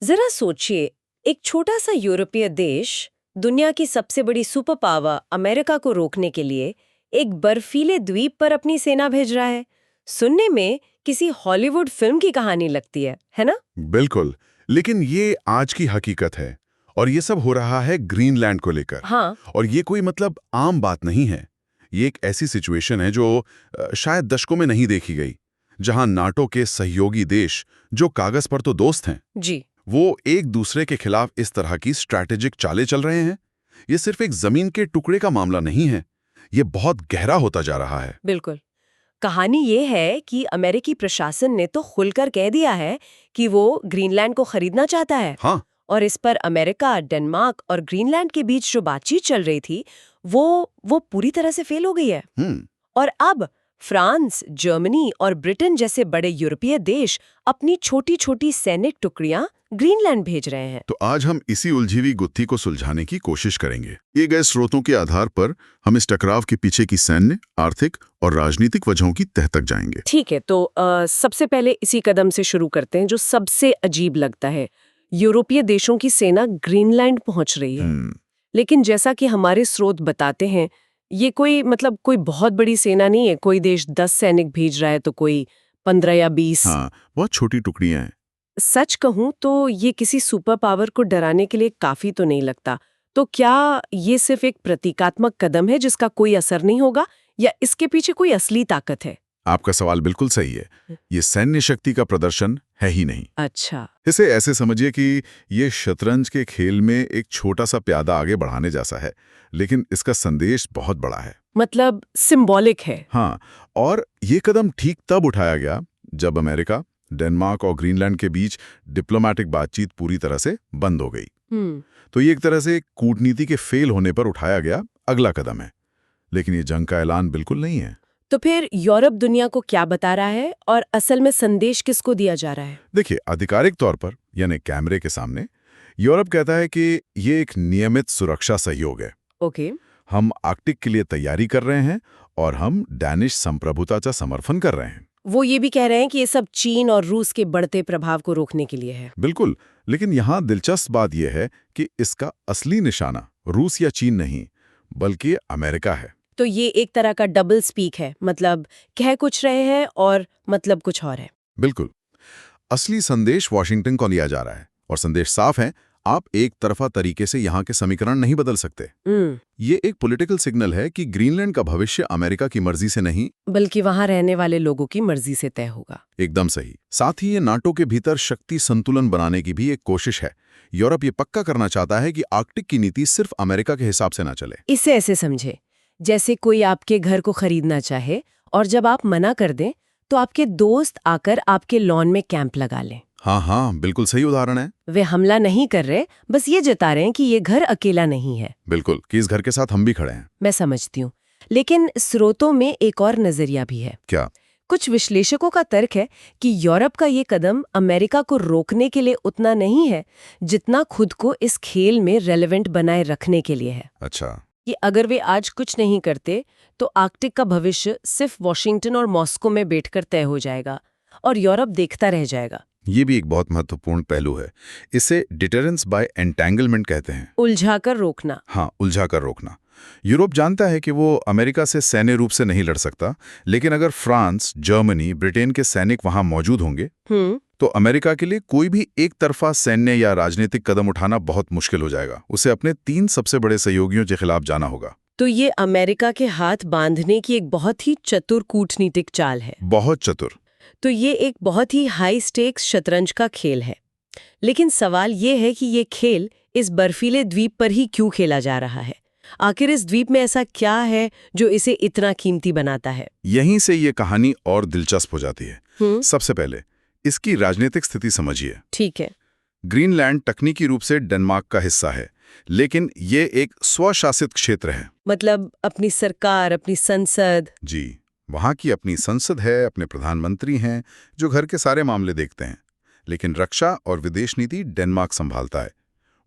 जरा सोचिए, एक छोटा सा यूरोपीय देश दुनिया की सबसे बड़ी सुपर पावर अमेरिका को रोकने के लिए एक बर्फीले द्वीप पर अपनी सेना भेज रहा है। सुनने में किसी हॉलीवुड फिल्म की कहानी लगती है ना? बिल्कुल। लेकिन ये आज की हकीकत है और ये सब हो रहा है ग्रीनलैंड को लेकर। हाँ। और ये कोई मतलब आम बात नहीं है। ये एक ऐसी सिचुएशन है जो शायद दशकों में नहीं देखी गई, जहां नाटो के सहयोगी देश, जो कागज पर तो दोस्त हैं, जी। वो एक दूसरे के खिलाफ इस तरह की स्ट्रैटेजिक चालें चल रहे हैं। ये सिर्फ एक जमीन के टुकड़े का मामला नहीं है, ये बहुत गहरा होता जा रहा है। बिल्कुल। कहानी ये है कि अमेरिकी प्रशासन ने तो खुलकर कह दिया है कि वो ग्रीनलैंड को खरीदना चाहता है। हाँ। और इस पर अमेरिका, डेनमार्क और ग्रीनलैंड के बीच जो बातचीत चल रही थी, वो पूरी तरह से फेल हो गई है। और अब फ्रांस, जर्मनी और ब्रिटेन जैसे बड़े यूरोपीय देश अपनी छोटी छोटी सैनिक टुकड़ियां ग्रीनलैंड भेज रहे हैं। तो आज हम इसी उलझी हुई गुत्थी को सुलझाने की कोशिश करेंगे। ये गए स्रोतों के आधार पर हम इस टकराव के पीछे की सैन्य, आर्थिक और राजनीतिक वजहों की तह तक जाएंगे। ठीक है, तो सबसे पहले इसी कदम से शुरू करते हैं जो सबसे अजीब लगता है। यूरोपीय देशों की सेना ग्रीनलैंड पहुंच रही है। लेकिन जैसा कि हमारे स्रोत बताते हैं, ये कोई बहुत बड़ी सेना नहीं है। कोई देश 10 सैनिक भेज रहा है तो कोई 15 या 20। हाँ, बहुत छोटी टुकड़ियां हैं। सच कहूं तो ये किसी सुपर पावर को डराने के लिए काफी तो नहीं लगता। तो क्या ये सिर्फ एक प्रतीकात्मक कदम है जिसका कोई असर नहीं होगा, या इसके पीछे कोई असली ताकत है? आपका सवाल बिल्कुल सही है। ये सैन्य शक्ति का प्रदर्शन है ही नहीं। अच्छा। इसे ऐसे समझिए कि ये शतरंज के खेल में एक छोटा सा प्यादा आगे बढ़ाने जैसा है, लेकिन इसका संदेश बहुत बड़ा है। मतलब सिंबॉलिक है। हाँ, और ये कदम ठीक तब उठाया गया जब अमेरिका, डेनमार्क और ग्रीनलैंड के बीच डिप्लोमैटिक बातचीत पूरी तरह से बंद हो गई। तो ये एक तरह से कूटनीति के फेल होने पर उठाया गया अगला कदम है। लेकिन ये जंग का ऐलान बिल्कुल नहीं है। तो फिर यूरोप दुनिया को क्या बता रहा है और असल में संदेश किसको दिया जा रहा है? देखिए, आधिकारिक तौर पर यानी कैमरे के सामने यूरोप कहता है कि ये एक नियमित सुरक्षा सहयोग है। ओके। हम आर्कटिक के लिए तैयारी कर रहे हैं और हम डैनिश संप्रभुता का समर्थन कर रहे हैं। वो ये भी कह रहे हैं कि ये सब चीन और रूस के बढ़ते प्रभाव को रोकने के लिए है। बिल्कुल, लेकिन यहाँ दिलचस्प बात यह है कि इसका असली निशाना रूस या चीन नहीं, बल्कि अमेरिका है। तो ये एक तरह का डबल स्पीक है, मतलब कह कुछ रहे हैं और मतलब कुछ और है। बिल्कुल। असली संदेश वॉशिंगटन को लिया जा रहा है और संदेश साफ है, आप एक तरफा तरीके से यहाँ के समीकरण नहीं बदल सकते। ये एक पॉलिटिकल सिग्नल है कि ग्रीनलैंड का भविष्य अमेरिका की मर्जी से नहीं, बल्कि वहां रहने वाले लोगों की मर्जी से तय होगा। एकदम सही। साथ ही ये नाटो के भीतर शक्ति संतुलन बनाने की भी एक कोशिश है। यूरोप ये पक्का करना चाहता है कि आर्कटिक की नीति सिर्फ अमेरिका के हिसाब से ना चले। इसे ऐसे समझे, जैसे कोई आपके घर को खरीदना चाहे और जब आप मना कर दें तो आपके दोस्त आकर आपके लॉन में कैंप लगा लें। हाँ हाँ, बिल्कुल सही उदाहरण है। वे हमला नहीं कर रहे, बस ये जता रहे हैं कि ये घर अकेला नहीं है। बिल्कुल, कि इस घर के साथ हम भी खड़े हैं। मैं समझती हूँ, लेकिन स्रोतों में एक और नजरिया भी है। क्या? कुछ विश्लेषकों का तर्क है कि यूरोप का ये कदम अमेरिका को रोकने के लिए उतना नहीं है जितना खुद को इस खेल में रेलेवेंट बनाए रखने के लिए है। अच्छा। कि अगर वे आज कुछ नहीं करते तो आर्कटिक का भविष्य सिर्फ वॉशिंगटन और मॉस्को में बैठकर तय हो जाएगा और यूरोप देखता रह जाएगा। ये भी एक बहुत महत्वपूर्ण पहलू है। इसे डिटरेंस बाय एंटेंगलमेंट कहते हैं। उलझाकर रोकना। हाँ, उलझाकर रोकना। यूरोप जानता है कि वो अमेरिका से सैन्य रूप से नहीं लड़ सकता, लेकिन अगर फ्रांस, जर्मनी, ब्रिटेन के सैनिक वहां मौजूद होंगे तो अमेरिका के लिए कोई भी एक तरफा सैन्य या राजनीतिक कदम उठाना बहुत मुश्किल हो जाएगा। उसे अपने 3 सबसे बड़े सहयोगियों के खिलाफ जाना होगा। तो ये अमेरिका के हाथ बांधने की एक बहुत ही चतुर कूटनीतिक चाल है। बहुत चतुर। तो ये एक बहुत ही हाई स्टेक्स शतरंज का खेल है। लेकिन सवाल ये है कि ये खेल इस बर्फीले द्वीप पर ही क्यों खेला जा रहा है? आखिर इस द्वीप में ऐसा क्या है जो इसे इतना कीमती बनाता है? यहीं से ये कहानी और दिलचस्प हो जाती है। सबसे पहले इसकी राजनीतिक स्थिति समझिए। ठीक है। ग्रीनलैंड तकनीकी रूप से डेनमार्क का हिस्सा है, लेकिन ये एक स्वशासित क्षेत्र है। मतलब अपनी सरकार, अपनी संसद। जी, वहाँ की अपनी संसद है, अपने प्रधानमंत्री हैं जो घर के सारे मामले देखते हैं। लेकिन रक्षा और विदेश नीति डेनमार्क संभालता है,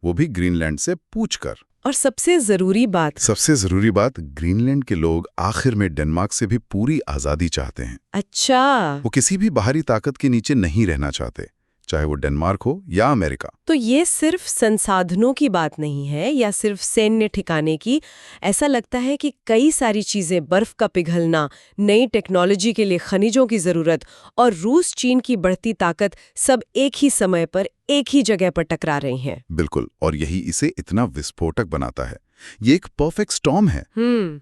वो भी ग्रीनलैंड से पूछकर। और सबसे जरूरी बात, ग्रीनलैंड के लोग आखिर में डेनमार्क से भी पूरी आजादी चाहते हैं। अच्छा। वो किसी भी बाहरी ताकत के नीचे नहीं रहना चाहते, चाहे वो डेनमार्क हो या अमेरिका। तो ये सिर्फ संसाधनों की बात नहीं है या सिर्फ सैन्य ठिकाने की। ऐसा लगता है कि कई सारी चीजें, बर्फ का पिघलना, नई टेक्नोलॉजी के लिए खनिजों की जरूरत और रूस चीन की बढ़ती ताकत, सब एक ही समय पर एक ही जगह पर टकरा रही हैं। बिल्कुल, और यही इसे इतना विस्फोटक बनाता है। ये एक परफेक्ट स्टॉर्म है।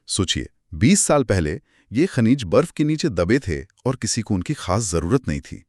सोचिए, 20 साल पहले ये खनिज बर्फ के नीचे दबे थे और किसी को उनकी खास जरूरत नहीं थी।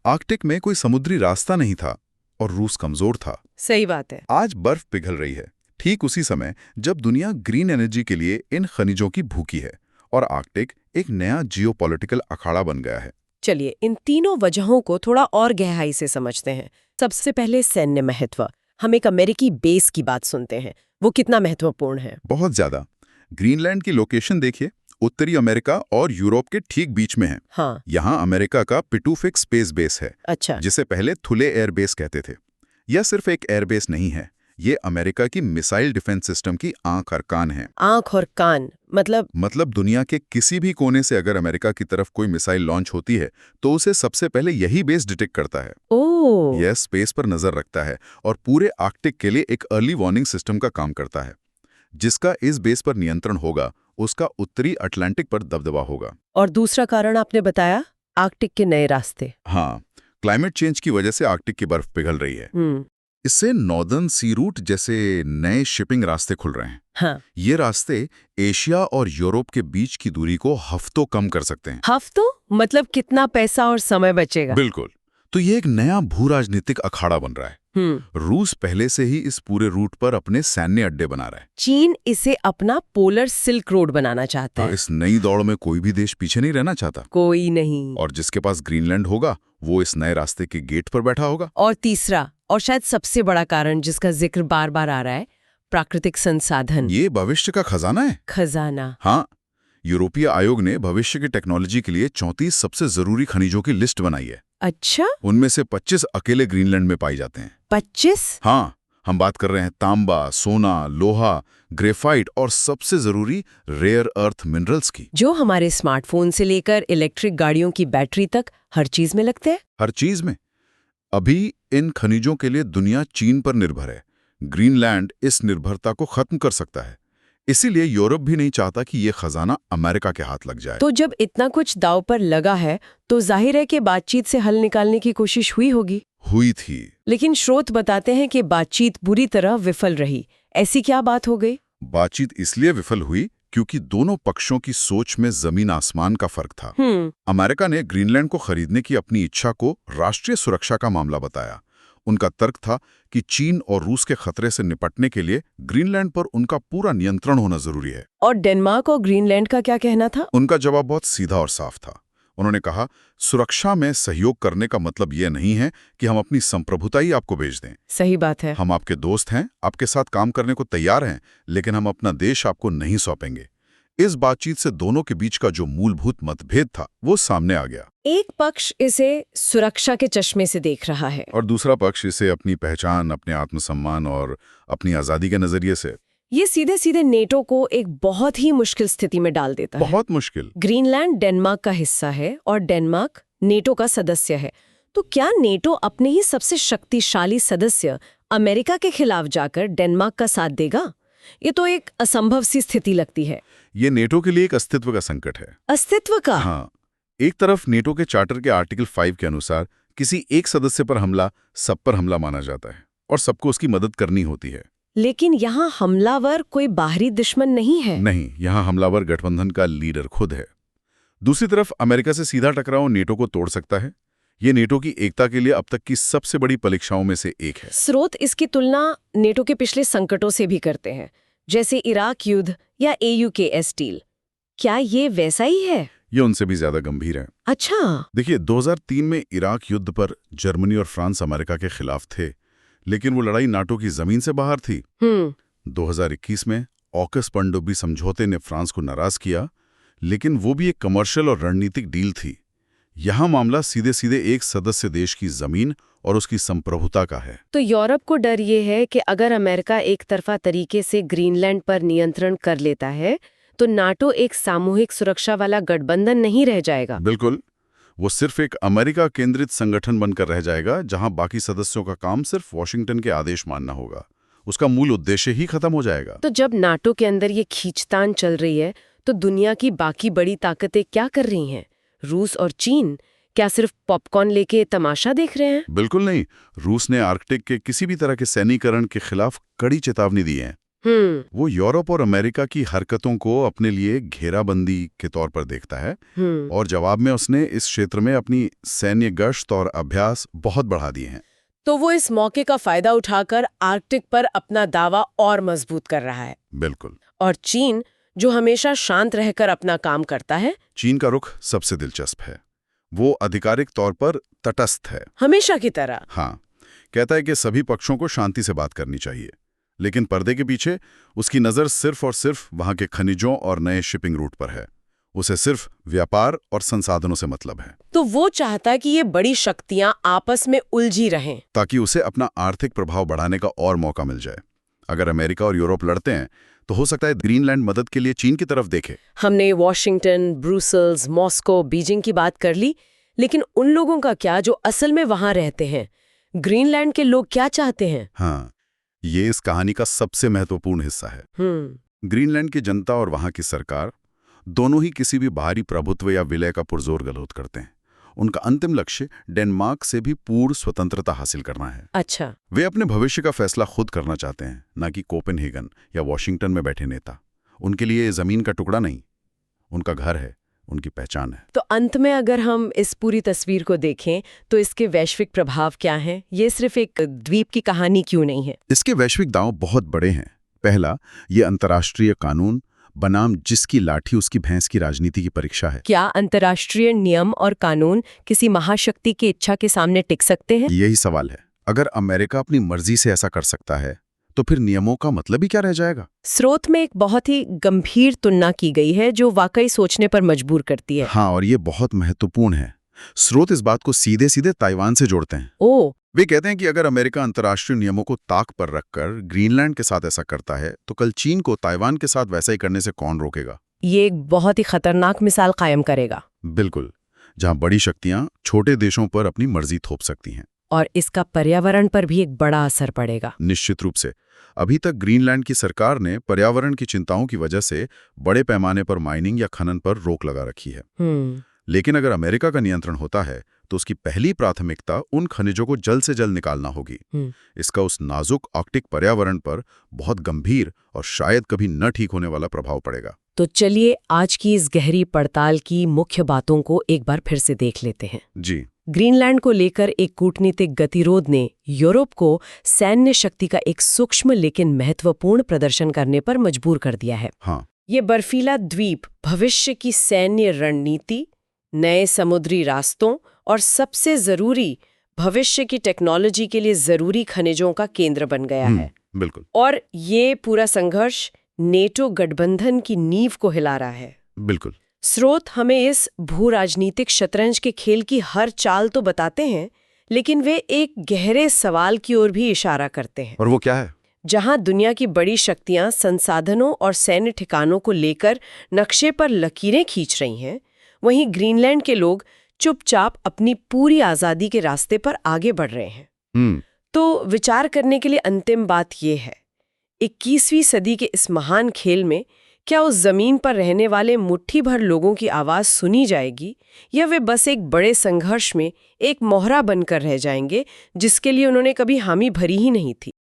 आर्कटिक में कोई समुद्री रास्ता नहीं था और रूस कमजोर था। सही बात है। आज बर्फ पिघल रही है, ठीक उसी समय जब दुनिया ग्रीन एनर्जी के लिए इन खनिजों की भूखी है, और आर्कटिक एक नया जियोपॉलिटिकल अखाड़ा बन गया है। चलिए इन तीनों वजहों को थोड़ा और गहराई से समझते हैं। सबसे पहले सैन्य महत्व। हम एक अमेरिकी बेस की बात सुनते हैं, वो कितना महत्वपूर्ण है? बहुत ज्यादा। ग्रीनलैंड की लोकेशन देखिए, उत्तरी अमेरिका और यूरोप के ठीक बीच में है। हाँ। यहाँ अमेरिका का पिटूफिक स्पेस बेस है। अच्छा। जिसे पहले थुले एयर बेस कहते थे। यह सिर्फ एक एयर बेस नहीं है, ये अमेरिका की मिसाइल डिफेंस सिस्टम की आंख और कान है। आंख और कान मतलब दुनिया के किसी भी कोने से अगर अमेरिका की तरफ कोई मिसाइल लॉन्च होती है तो उसे सबसे पहले यही बेस डिटेक्ट करता है। ओह। यह स्पेस पर नजर रखता है और पूरे आर्कटिक के लिए एक अर्ली वार्निंग सिस्टम का काम करता है। जिसका इस बेस पर नियंत्रण होगा, उसका उत्तरी अटलांटिक पर दबदबा होगा। और दूसरा कारण आपने बताया, आर्कटिक के नए रास्ते। हाँ, क्लाइमेट चेंज की वजह से आर्कटिक की बर्फ पिघल रही है। इससे नॉर्दर्न सी रूट जैसे नए शिपिंग रास्ते खुल रहे हैं। हाँ। ये रास्ते एशिया और यूरोप के बीच की दूरी को हफ्तों कम कर सकते हैं। हफ्तों? मतलब कितना पैसा और समय बचेगा? बिल्कुल। तो ये एक नया भू-राजनीतिक अखाड़ा बन रहा है। रूस पहले से ही इस पूरे रूट पर अपने सैन्य अड्डे बना रहा है। चीन इसे अपना पोलर सिल्क रोड बनाना चाहता है। इस नई दौड़ में कोई भी देश पीछे नहीं रहना चाहता। कोई नहीं। और जिसके पास ग्रीनलैंड होगा, वो इस नए रास्ते के गेट पर बैठा होगा। और तीसरा और शायद सबसे बड़ा कारण जिसका जिक्र बार बार आ रहा है, प्राकृतिक संसाधन। ये भविष्य का खजाना है। खजाना। हाँ, यूरोपीय आयोग ने भविष्य की टेक्नोलॉजी के लिए 34 सबसे जरूरी खनिजों की लिस्ट बनाई है। अच्छा। उनमें से 25 अकेले ग्रीनलैंड में पाई जाते हैं। 25? हाँ, हम बात कर रहे हैं तांबा, सोना, लोहा, ग्रेफाइट और सबसे जरूरी रेयर अर्थ मिनरल्स की, जो हमारे स्मार्टफोन से लेकर इलेक्ट्रिक गाड़ियों की बैटरी तक हर चीज में लगते हैं। हर चीज में। अभी इन खनिजों के लिए दुनिया चीन पर निर्भर है। ग्रीनलैंड इस निर्भरता को खत्म कर सकता है। इसीलिए यूरोप भी नहीं चाहता कि ये खजाना अमेरिका के हाथ लग जाए। तो जब इतना कुछ दांव पर लगा है, तो जाहिर है कि बातचीत से हल निकालने की कोशिश हुई होगी। हुई थी। लेकिन स्रोत बताते हैं कि बातचीत बुरी तरह विफल रही। ऐसी क्या बात हो गई? बातचीत इसलिए विफल हुई क्योंकि दोनों पक्षों की सोच में जमीन आसमान का फर्क था। अमेरिका ने ग्रीनलैंड को खरीदने की अपनी इच्छा को राष्ट्रीय सुरक्षा का मामला बताया। उनका तर्क था कि चीन और रूस के खतरे से निपटने के लिए ग्रीनलैंड पर उनका पूरा नियंत्रण होना जरूरी है। और डेनमार्क और ग्रीनलैंड का क्या कहना था? उनका जवाब बहुत सीधा और साफ था। उन्होंने कहा, सुरक्षा में सहयोग करने का मतलब यह नहीं है कि हम अपनी संप्रभुता ही आपको भेज दें। सही बात है। हम आपके दोस्त हैं, आपके साथ काम करने को तैयार हैं, लेकिन हम अपना देश आपको नहीं सौंपेंगे। इस बातचीत से दोनों के बीच का जो मूलभूत मतभेद था, वो सामने आ गया। एक पक्ष इसे सुरक्षा के चश्मे से देख रहा है और दूसरा पक्ष इसे अपनी पहचान, अपने आत्मसम्मान और अपनी आजादी के नजरिए से। ये सीधे सीधे नेटो को एक बहुत ही मुश्किल स्थिति में डाल देता है। बहुत मुश्किल। ग्रीनलैंड डेनमार्क का हिस्सा है और डेनमार्क नेटो का सदस्य है। तो क्या नेटो अपने ही सबसे शक्तिशाली सदस्य अमेरिका के खिलाफ जाकर डेनमार्क का साथ देगा? ये तो एक असंभव सी स्थिति लगती है। ये नेटो के लिए एक अस्तित्व का संकट है। अस्तित्व का? हाँ। एक तरफ नेटो के चार्टर के आर्टिकल 5 के अनुसार किसी एक सदस्य पर हमला सब पर हमला माना जाता है और सबको उसकी मदद करनी होती है। लेकिन यहाँ हमलावर कोई बाहरी दुश्मन नहीं है। नहीं, यहाँ हमलावर गठबंधन का लीडर खुद है। दूसरी तरफ अमेरिका से सीधा टकराव नेटो को तोड़ सकता है। ये नेटो की एकता के लिए अब तक की सबसे बड़ी परीक्षाओं में से एक है। स्रोत इसकी तुलना नेटो के पिछले संकटों से भी करते हैं, जैसे इराक युद्ध या AUKUS डील। क्या ये वैसा ही है? ये उनसे भी ज्यादा गंभीर है। अच्छा। देखिए, 2003 में इराक युद्ध पर जर्मनी और फ्रांस अमेरिका के खिलाफ थे, लेकिन वो लड़ाई नाटो की जमीन से बाहर थी। 2021 में ऑकस पनडुब्बी समझौते ने फ्रांस को नाराज किया, लेकिन वो भी एक कमर्शियल और रणनीतिक डील थी। यहाँ मामला सीधे सीधे एक सदस्य देश की जमीन और उसकी संप्रभुता का है। तो यूरोप को डर ये है कि अगर अमेरिका एक तरफा तरीके से ग्रीनलैंड पर नियंत्रण कर लेता है, तो नाटो एक सामूहिक सुरक्षा वाला गठबंधन नहीं रह जाएगा। बिल्कुल। वो सिर्फ एक अमेरिका केंद्रित संगठन बनकर रह जाएगा जहां बाकी सदस्यों का काम सिर्फ वॉशिंगटन के आदेश मानना होगा। उसका मूल उद्देश्य ही खत्म हो जाएगा। तो जब नाटो के अंदर ये खींचतान चल रही है तो दुनिया की बाकी बड़ी ताकतें क्या कर रही हैं? रूस और चीन क्या सिर्फ पॉपकॉर्न लेके तमाशा देख रहे हैं? बिल्कुल नहीं। रूस ने आर्कटिक के किसी भी तरह के सैन्यीकरण के खिलाफ कड़ी चेतावनी दी है। वो यूरोप और अमेरिका की हरकतों को अपने लिए घेराबंदी के तौर पर देखता है और जवाब में उसने इस क्षेत्र में अपनी सैन्य गश्त और अभ्यास बहुत बढ़ा दिए हैं। तो वो इस मौके का फायदा उठाकर आर्कटिक पर अपना दावा और मजबूत कर रहा है। बिल्कुल। और चीन, जो हमेशा शांत रहकर अपना काम करता है, चीन का रुख सबसे दिलचस्प है। वो आधिकारिक तौर पर तटस्थ है, हमेशा की तरह। हाँ, कहता है कि सभी पक्षों को शांति से बात करनी चाहिए, लेकिन पर्दे के पीछे उसकी नज़र सिर्फ और सिर्फ वहां के खनिजों और नए शिपिंग रूट पर है। उसे सिर्फ व्यापार और संसाधनों से मतलब है। तो वो चाहता है कि ये बड़ी शक्तियां आपस में उलझी रहें, ताकि उसे अपना आर्थिक प्रभाव बढ़ाने का और मौका मिल जाए। अगर अमेरिका और यूरोप लड़ते हैं तो हो सकता है ग्रीनलैंड मदद के लिए चीन की तरफ देखे। हमने वॉशिंगटन, ब्रुसेल्स, मॉस्को, बीजिंग की बात कर ली, लेकिन उन लोगों का क्या जो असल में वहां रहते हैं? ग्रीनलैंड के लोग क्या चाहते हैं? हाँ, ये इस कहानी का सबसे महत्वपूर्ण हिस्सा है। ग्रीनलैंड की जनता और वहां की सरकार दोनों ही किसी भी बाहरी प्रभुत्व या विलय का पुरजोर विरोध करते हैं। उनका अंतिम लक्ष्य डेनमार्क से भी पूर्ण स्वतंत्रता हासिल करना है। अच्छा। वे अपने भविष्य का फैसला खुद करना चाहते हैं, न कि कोपेनहेगन या वॉशिंगटन में बैठे नेता। उनके लिए ये जमीन का टुकड़ा नहीं, उनका घर है, उनकी पहचान है। तो अंत में अगर हम इस पूरी तस्वीर को देखें तो इसके वैश्विक प्रभाव क्या हैं? ये सिर्फ एक द्वीप की कहानी क्यों नहीं है? इसके वैश्विक दांव बहुत बड़े हैं। पहला, ये अंतर्राष्ट्रीय कानून बनाम जिसकी लाठी उसकी भैंस की राजनीति की परीक्षा है। क्या अंतर्राष्ट्रीय नियम और कानून किसी महाशक्ति की इच्छा के सामने टिक सकते हैं? यही सवाल है। अगर अमेरिका अपनी मर्जी से ऐसा कर सकता है तो फिर नियमों का मतलब ही क्या रह जाएगा? स्रोत में एक बहुत ही गंभीर तुलना की गई है जो वाकई सोचने पर मजबूर करती है। हाँ, और ये बहुत महत्वपूर्ण है। स्रोत इस बात को सीधे सीधे ताइवान से जोड़ते हैं। ओह। वे कहते हैं कि अगर अमेरिका अंतर्राष्ट्रीय नियमों को ताक पर रखकर ग्रीनलैंड के साथ ऐसा करता है तो कल चीन को ताइवान के साथ वैसा ही करने से कौन रोकेगा? ये एक बहुत ही खतरनाक मिसाल कायम करेगा। बिल्कुल, जहां बड़ी शक्तियां छोटे देशों पर अपनी मर्जी थोप सकती हैं। और इसका पर्यावरण पर भी एक बड़ा असर पड़ेगा। निश्चित रूप से। अभी तक ग्रीनलैंड की सरकार ने पर्यावरण की चिंताओं की वजह से बड़े पैमाने पर माइनिंग या खनन पर रोक लगा रखी है। लेकिन अगर अमेरिका का नियंत्रण होता है तो उसकी पहली प्राथमिकता उन खनिजों को जल्द से जल्द निकालना होगी। इसका उस नाजुक आर्कटिक पर्यावरण पर बहुत गंभीर और शायद कभी न ठीक होने वाला प्रभाव पड़ेगा। तो चलिए आज की इस गहरी पड़ताल की मुख्य बातों को एक बार फिर से देख लेते हैं। जी। ग्रीनलैंड को लेकर एक कूटनीतिक गतिरोध ने यूरोप को सैन्य शक्ति का एक सूक्ष्म लेकिन महत्वपूर्ण प्रदर्शन करने पर मजबूर कर दिया है। हाँ। ये बर्फीला द्वीप भविष्य की सैन्य रणनीति, नए समुद्री रास्तों और सबसे जरूरी भविष्य की टेक्नोलॉजी के लिए जरूरी खनिजों का केंद्र बन गया है। बिल्कुल। और ये पूरा संघर्ष नेटो गठबंधन की नींव को हिला रहा है। बिल्कुल। स्रोत हमें इस भू राजनीतिक शतरंज के खेल की हर चाल तो बताते हैं, लेकिन वे एक गहरे सवाल की ओर भी इशारा करते हैं। और वो क्या है? जहां दुनिया की बड़ी शक्तियां संसाधनों और सैन्य ठिकानों को लेकर नक्शे पर लकीरें खींच रही हैं, वहीं ग्रीनलैंड के लोग चुपचाप अपनी पूरी आजादी के रास्ते पर आगे बढ़ रहे हैं। तो विचार करने के लिए अंतिम बात यह है, 21वीं सदी के इस महान खेल में क्या उस जमीन पर रहने वाले मुट्ठी भर लोगों की आवाज सुनी जाएगी, या वे बस एक बड़े संघर्ष में एक मोहरा बनकर रह जाएंगे जिसके लिए उन्होंने कभी हामी भरी ही नहीं थी?